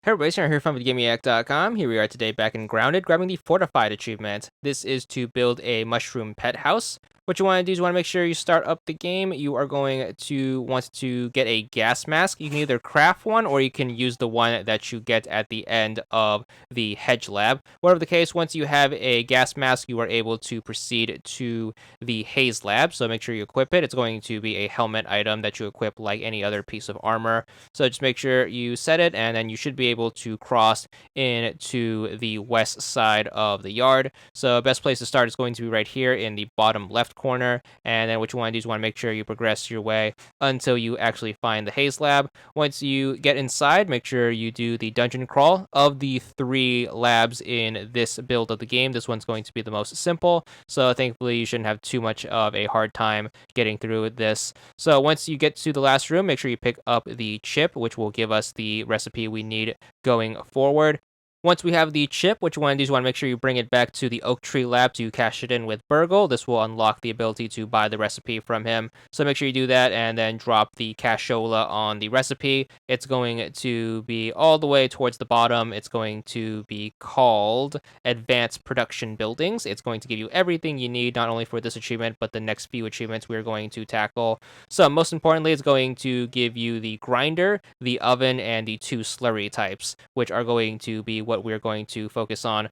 Hey everybody, Sarah here from VidGamiac.com. Here we are today back in Grounded, grabbing the Fortified achievement. This is to build a mushroom pet house. What you want to do is you want to make sure you start up the game. You are going to want to get a gas mask. You can either craft one or you can use the one that you get at the end of the Hedge Lab. Whatever the case, once you have a gas mask, you are able to proceed to the Haze Lab. So make sure you equip it. It's going to be a helmet item that you equip like any other piece of armor. So just make sure you set it, and then you should be able to cross into the west side of the yard. So best place to start is going to be right here in the bottom left corner. And then what you want to do is you want to make sure you progress your way until you actually find the Haze Lab. Once you get inside, make sure you do the dungeon crawl. Of the 3 labs in this build of the game, this one's going to be the most simple. So thankfully you shouldn't have too much of a hard time getting through this. So once you get to the last room, make sure you pick up the chip, which will give us the recipe we need going forward. Once we have the chip, what you want to do is you want to make sure you bring it back to the Oak Tree Lab to cash it in with BURG.L. This will unlock the ability to buy the recipe from him. So make sure you do that and then drop the cashola on the recipe. It's going to be all the way towards the bottom. It's going to be called Advanced Production Buildings. It's going to give you everything you need, not only for this achievement, but the next few achievements we're going to tackle. So most importantly, it's going to give you the grinder, the oven, and the 2 slurry types, which are going to be what we're going to focus on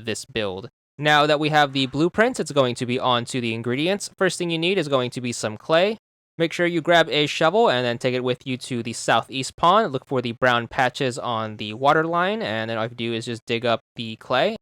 this build. Now that we have the blueprint, it's going to be on to the ingredients. First thing you need is going to be some clay. Make sure you grab a shovel and then take it with you to the southeast pond. Look for the brown patches on the water line, and then all you have to do is just dig up the clay.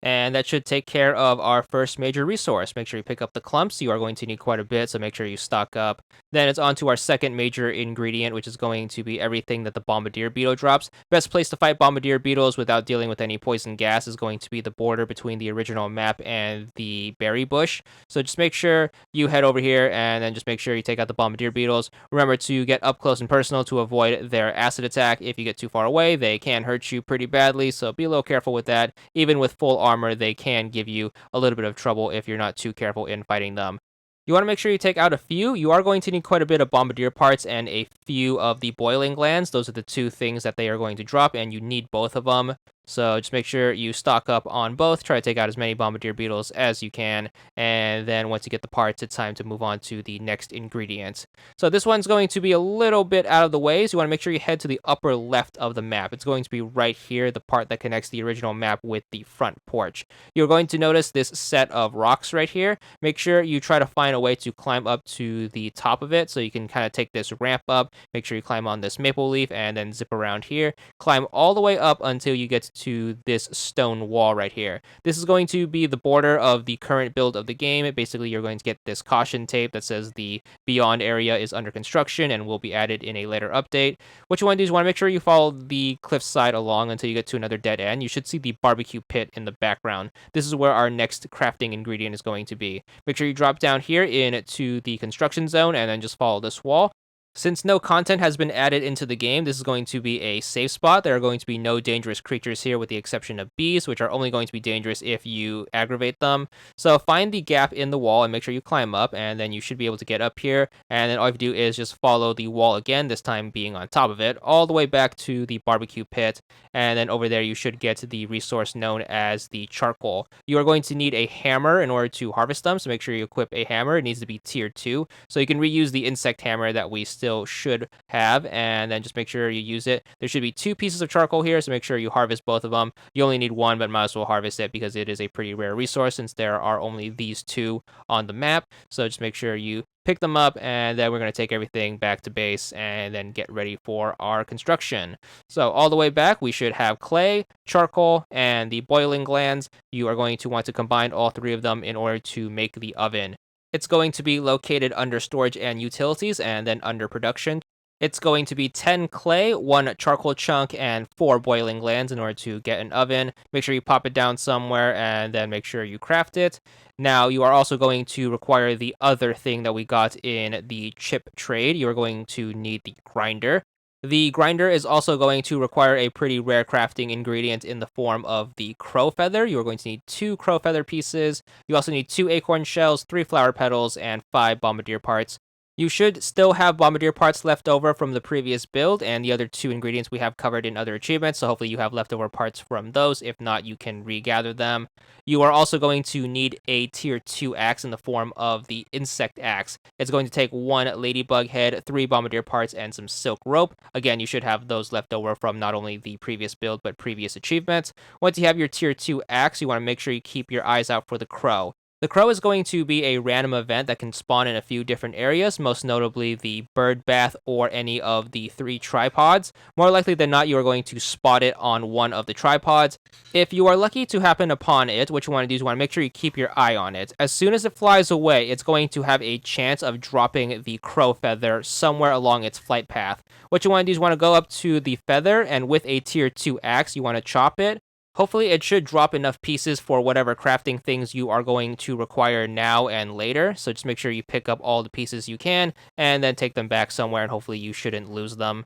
And that should take care of our first major resource. Make sure you pick up the clumps. You are going to need quite a bit, so make sure you stock up. Then it's on to our second major ingredient, which is going to be everything that the bombardier beetle drops. Best place to fight bombardier beetles without dealing with any poison gas is going to be the border between the original map and the berry bush. So just make sure you head over here and then just make sure you take out the bombardier beetles. Remember to get up close and personal to avoid their acid attack. If you get too far away, they can hurt you pretty badly, so be a little careful with that. Even with full armor, they can give you a little bit of trouble if you're not too careful in fighting them. You want to make sure you take out a few. You are going to need quite a bit of bombardier parts and a few of the boiling glands. Those are the 2 things that they are going to drop, and you need both of them. So just make sure you stock up on both. Try to take out as many bombardier beetles as you can. And then once you get the parts, it's time to move on to the next ingredient. So this one's going to be a little bit out of the way. So you want to make sure you head to the upper left of the map. It's going to be right here, the part that connects the original map with the front porch. You're going to notice this set of rocks right here. Make sure you try to find a way to climb up to the top of it so you can kind of take this ramp up. Make sure you climb on this maple leaf and then zip around here. Climb all the way up until you get to this stone wall right here. This is going to be the border of the current build of the game. Basically, you're going to get this caution tape that says the beyond area is under construction and will be added in a later update. What you want to do is you want to make sure you follow the cliffside along until you get to another dead end. You should see the barbecue pit in the background. This is where our next crafting ingredient is going to be. Make sure you drop down here into the construction zone and then just follow this wall. Since no content has been added into the game, this is going to be a safe spot. There are going to be no dangerous creatures here with the exception of bees, which are only going to be dangerous if you aggravate them. So find the gap in the wall and make sure you climb up, and then you should be able to get up here. And then all you have to do is just follow the wall again, this time being on top of it, all the way back to the barbecue pit. And then over there you should get the resource known as the charcoal. You are going to need a hammer in order to harvest them, so make sure you equip a hammer. It needs to be tier 2. So you can reuse the insect hammer that we still should have, and then just make sure you use it. There should be 2 pieces of charcoal here, so make sure you harvest both of them. You only need 1, but might as well harvest it because it is a pretty rare resource since there are only these 2 on the map. So just make sure you pick them up, and then we're going to take everything back to base and then get ready for our construction. So all the way back, we should have clay, charcoal, and the boiling glands. You are going to want to combine all 3 of them in order to make the oven. It's going to be located under storage and utilities and then under production. It's going to be 10 clay, 1 charcoal chunk, and 4 boiling glands in order to get an oven. Make sure you pop it down somewhere and then make sure you craft it. Now, you are also going to require the other thing that we got in the chip trade. You are going to need the grinder. The grinder is also going to require a pretty rare crafting ingredient in the form of the crow feather. You are going to need 2 crow feather pieces. You also need 2 acorn shells, 3 flower petals, and 5 bombardier parts. You should still have bombardier parts left over from the previous build and the other 2 ingredients we have covered in other achievements, so hopefully you have leftover parts from those. If not, you can regather them. You are also going to need a tier 2 axe in the form of the insect axe. It's going to take 1 ladybug head, 3 bombardier parts, and some silk rope. Again, you should have those left over from not only the previous build, but previous achievements. Once you have your tier 2 axe, you want to make sure you keep your eyes out for the crow. The crow is going to be a random event that can spawn in a few different areas, most notably the bird bath or any of the 3 tripods. More likely than not, you are going to spot it on one of the tripods. If you are lucky to happen upon it, what you want to do is you want to make sure you keep your eye on it. As soon as it flies away, it's going to have a chance of dropping the crow feather somewhere along its flight path. What you want to do is you want to go up to the feather, and with a tier 2 axe, you want to chop it. Hopefully it should drop enough pieces for whatever crafting things you are going to require now and later. So just make sure you pick up all the pieces you can and then take them back somewhere, and hopefully you shouldn't lose them.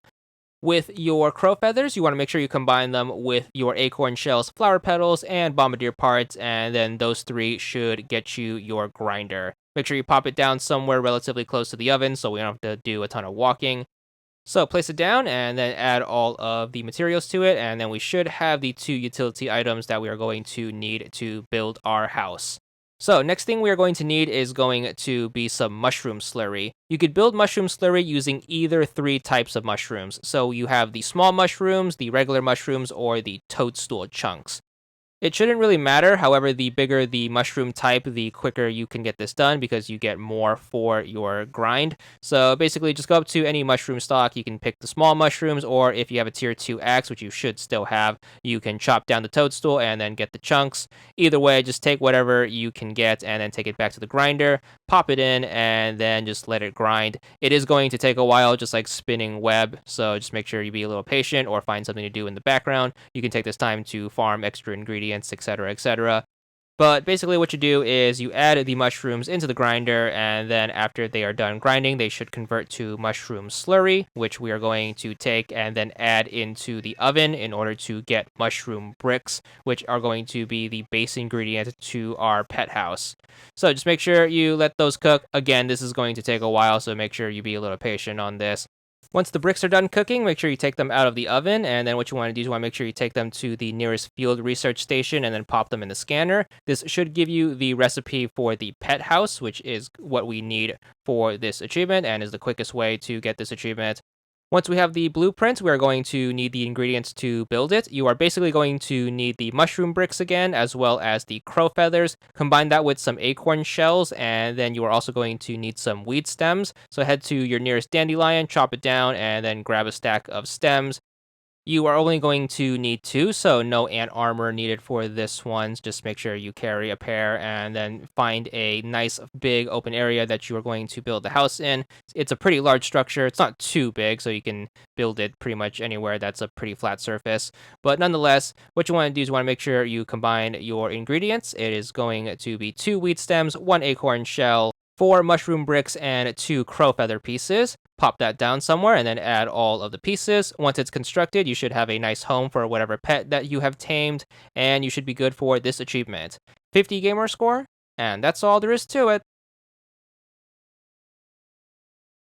With your crow feathers, you want to make sure you combine them with your acorn shells, flower petals, and bombardier parts, and then those 3 should get you your grinder. Make sure you pop it down somewhere relatively close to the oven so we don't have to do a ton of walking. So place it down and then add all of the materials to it, and then we should have the 2 utility items that we are going to need to build our house. So next thing we are going to need is going to be some mushroom slurry. You could build mushroom slurry using either 3 types of mushrooms. So you have the small mushrooms, the regular mushrooms, or the toadstool chunks. It shouldn't really matter. However, the bigger the mushroom type, the quicker you can get this done because you get more for your grind. So basically, just go up to any mushroom stock. You can pick the small mushrooms, or if you have a tier 2 axe, which you should still have, you can chop down the toadstool and then get the chunks. Either way, just take whatever you can get and then take it back to the grinder, pop it in, and then just let it grind. It is going to take a while, just like spinning web, so just make sure you be a little patient or find something to do in the background. You can take this time to farm extra ingredients, etc., etc. But basically what you do is you add the mushrooms into the grinder, and then after they are done grinding, they should convert to mushroom slurry, which we are going to take and then add into the oven in order to get mushroom bricks, which are going to be the base ingredient to our pet house. So just make sure you let those cook. Again, this is going to take a while, so make sure you be a little patient on this. Once the bricks are done cooking, make sure you take them out of the oven, and then what you want to do is you want to make sure you take them to the nearest field research station and then pop them in the scanner. This should give you the recipe for the pet house, which is what we need for this achievement and is the quickest way to get this achievement. Once we have the blueprint, we are going to need the ingredients to build it. You are basically going to need the mushroom bricks again, as well as the crow feathers. Combine that with some acorn shells, and then you are also going to need some weed stems. So head to your nearest dandelion, chop it down, and then grab a stack of stems. You are only going to need 2, so no ant armor needed for this one. Just make sure you carry a pair and then find a nice big open area that you are going to build the house in. It's a pretty large structure. It's not too big, so you can build it pretty much anywhere that's a pretty flat surface. But nonetheless, what you want to do is you want to make sure you combine your ingredients. It is going to be 2 wheat stems, 1 acorn shell, 4 mushroom bricks, and 2 crow feather pieces. Pop that down somewhere and then add all of the pieces. Once it's constructed, you should have a nice home for whatever pet that you have tamed, and you should be good for this achievement. 50 gamer score, and that's all there is to it.